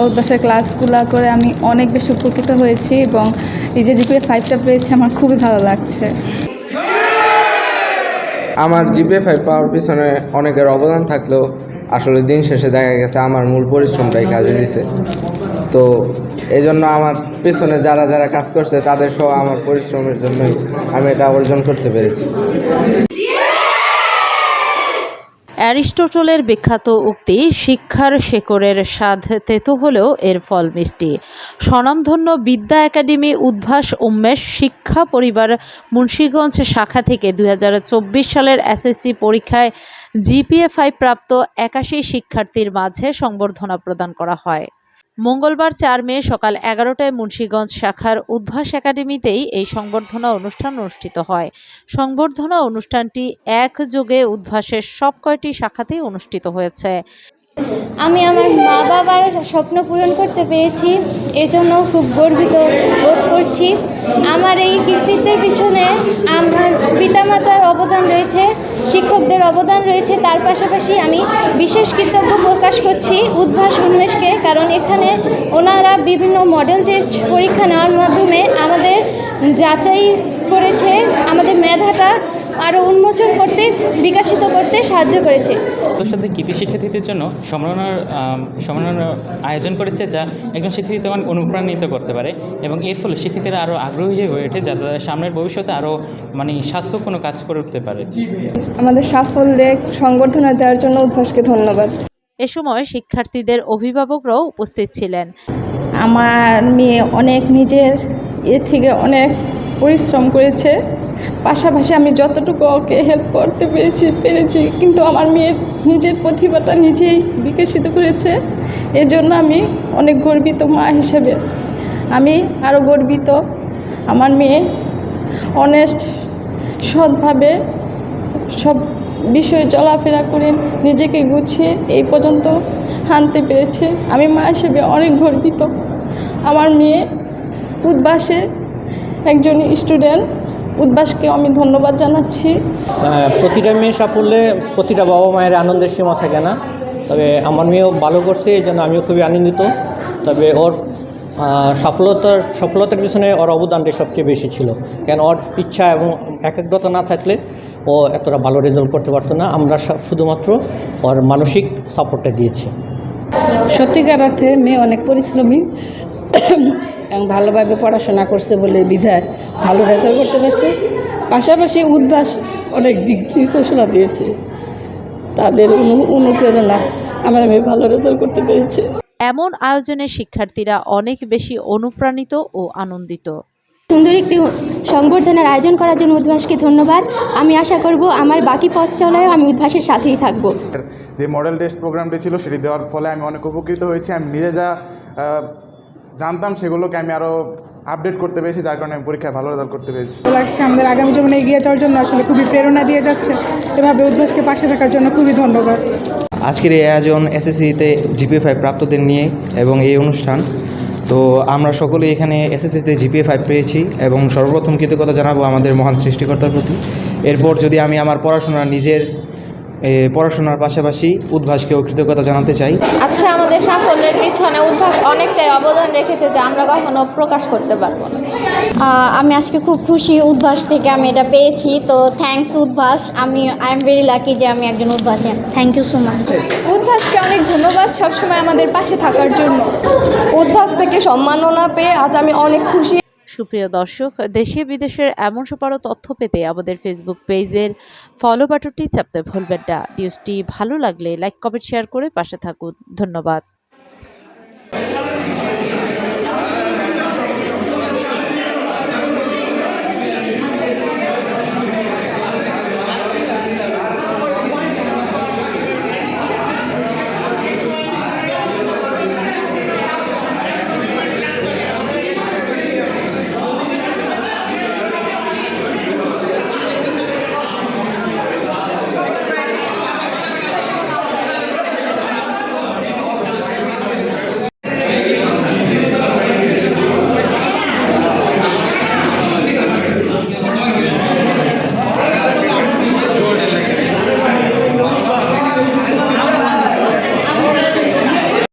উদ্ভাসের ক্লাসগুলো করে আমি অনেক বেশি উপকৃত হয়েছি এবং এই যে জিপিএ 5টা পেয়েছি আমার খুবই ভালো লাগছে। আমার জিপিএ 5 পাওয়ার পিছনে অনেকের অবদান থাকলেও আসলে দিন শেষে দেখা গেছে আমার মূল পরিশ্রমটাই কাজে দিছে। তো এই জন্য আমার পেছনে যারা যারা কাজ করছে তাদের সহ আমার পরিশ্রমের জন্যই আমি এটা অর্জন করতে পেরেছি। অ্যারিস্টটলের বিখ্যাত উক্তি শিক্ষার শেকড়ের স্বাদ তেতো হলেও এর ফল মিষ্টি। স্বনামধন্য বিদ্যা একাডেমি উদ্ভাস উন্মেষ শিক্ষা পরিবার মুন্সিগঞ্জ শাখা থেকে 2024 সালের এসএসসি পরীক্ষায় জিপিএ 5 প্রাপ্ত 81 শিক্ষার্থীর মাঝে সংবর্ধনা প্রদান করা হয়। মঙ্গলবার 4 মে সকাল 11টায় মুন্সিগঞ্জ শাখার উদ্ভাস একাডেমিতেই এই সংবর্ধনা অনুষ্ঠান অনুষ্ঠিত হয়। সংবর্ধনা অনুষ্ঠানটি একযোগে উদ্ভাসের সব কয়টি শাখাতেই অনুষ্ঠিত হয়েছে। আমি আমার মা বাবার স্বপ্ন পূরণ করতে পেরেছি, এজন্য খুব গর্বিত বোধ করছি। আমার এই কৃতিত্বের পিছনে আমার পিতামাতার অবদান রয়েছে, শিক্ষকদের অবদান রয়েছে। তার পাশাপাশি আমি বিশেষ কৃতজ্ঞ প্রকাশ করছি উদ্ভাস উন্মেষকে, কারণ এখানে ওনারা বিভিন্ন মডেল টেস্ট পরীক্ষা নেওয়ার মাধ্যমে আমাদের যাচাই করেছে, আমাদের মেধাটা আরও উন্মোচন করতে, বিকশিত করতে সাহায্য করেছে। তোর সাথে কৃতি শিক্ষার্থীদের জন্য সম্মাননার আয়োজন করেছে, যা একজন শিক্ষার্থীকে অনুপ্রাণিত করতে পারে এবং এর ফলে শিক্ষার্থীরা আরও আগ্রহী হয়ে ওঠে, যাতে তাদের সামনের ভবিষ্যতে আরও সার্থক কোনো কাজ করে উঠতে পারে। আমাদের সাফল্যে সংবর্ধনা দেওয়ার জন্য উদ্ভাসকে ধন্যবাদ। এ সময় শিক্ষার্থীদের অভিভাবকরাও উপস্থিত ছিলেন। আমার মেয়ে অনেক নিজের থেকে অনেক পরিশ্রম করেছে, পাশাপাশি আমি যতটুকু ওকে হেল্প করতে পেরেছি কিন্তু আমার মেয়ের নিজের প্রতিভাটা নিজেই বিকশিত করেছে। এজন্য আমি অনেক গর্বিত মা হিসেবে। আমি আরও গর্বিত আমার মেয়ে অনেস্ট সৎভাবে সব বিষয়ে চলাফেরা করে নিজেকে গুছিয়ে এই পর্যন্ত আনতে পেরেছে। আমি মা হিসেবে অনেক গর্বিত। আমার মেয়ে উদ্ভাসে একজন স্টুডেন্ট, উদ্ভাসকে আমি ধন্যবাদ জানাচ্ছি। প্রতিটা মেয়ে সাফল্যে প্রতিটা বাবা মায়ের আনন্দের সীমা থাকে না, তবে আমার মেয়েও ভালো করছে, এই জন্য আমিও খুবই আনন্দিত। তবে ওর সফলতার পিছনে ওর অবদানটা সবচেয়ে বেশি ছিল, কেন ওর ইচ্ছা এবং একাগ্রতা না থাকলে ও এতটা ভালো রেজাল্ট করতে পারতো না। আমরা শুধুমাত্র ওর মানসিক সাপোর্টটা দিয়েছি। সত্যিকার অর্থে মেয়ে অনেক পরিশ্রমী এবং ভালোভাবে পড়াশোনা করছে বলে বিধায় ভালো রেজাল্ট করতে পারছে। পাশাপাশি উদ্ভাস অনেক দিক নির্দেশনা দিয়েছে, তাদের অনুপ্রেরণা আমার মেয়ে ভালো রেজাল্ট করতে পেরেছে। এমন আয়োজনে শিক্ষার্থীরা অনেক বেশি অনুপ্রাণিত ও আনন্দিত। সুন্দর একটি সংবর্ধনার আয়োজন করার জন্য উদ্ভাসকে ধন্যবাদ। আমি আশা করব আমার বাকি পথ চলায়ও আমি উদ্ভাসের সাথেই থাকব। যে মডেল টেস্ট প্রোগ্রামটি ছিল সেটি দেওয়ার ফলে আমি অনেক উপকৃত হয়েছি। আমি নিজে যা জানতাম সেগুলোকে আমি আরও আপডেট করতে পেরেছি, যার কারণে আমি পরীক্ষায় ভালো রেজাল্ট করতে পেরেছি। লাগছে আমাদের আগামী জীবনে এগিয়ে যাওয়ার জন্য আসলে খুবই প্রেরণা দিয়ে যাচ্ছে। এভাবে উদ্ভাসকে পাশে থাকার জন্য খুবই ধন্যবাদ। আজকের এই আয়োজন এসএসসিতে জিপিএ 5 প্রাপ্তদের নিয়ে এবং এই অনুষ্ঠান, তো আমরা সকলেই এখানে এসএসসিতে জিপিএ 5 পেয়েছি এবং সর্বপ্রথম কৃতজ্ঞতা জানাবো আমাদের মহান সৃষ্টিকর্তার প্রতি। এরপর যদি আমি আমার পড়াশোনার পাশাপাশি উদ্ভাসকেও কৃতজ্ঞতা জানাতে চাই। আজকে আমাদের সাফল্যের পিছনে উদ্ভাস অনেকটাই অবদান রেখেছে, যা আমরা কখনো প্রকাশ করতে পারবো না। আমি আজকে খুব খুশি উদ্ভাস থেকে আমি এটা পেয়েছি, তো thanks Udvash. I am very lucky যে আমি একজন উদ্ভাসী। Thank you so much. উদ্ভাসকে অনেক ধন্যবাদ সবসময় আমাদের পাশে থাকার জন্য। উদ্ভাস থেকে সম্মাননা পেয়ে আজ আমি অনেক খুশি। সুপ্রিয় দর্শক, দেশে বিদেশের এমন সব আরও তথ্য পেতে আমাদের ফেসবুক পেজের ফলো বাটনটি চাপতে ভুলবেন না। নিউজটি ভালো লাগলে লাইক, কমেন্ট, শেয়ার করে পাশে থাকুন। ধন্যবাদ।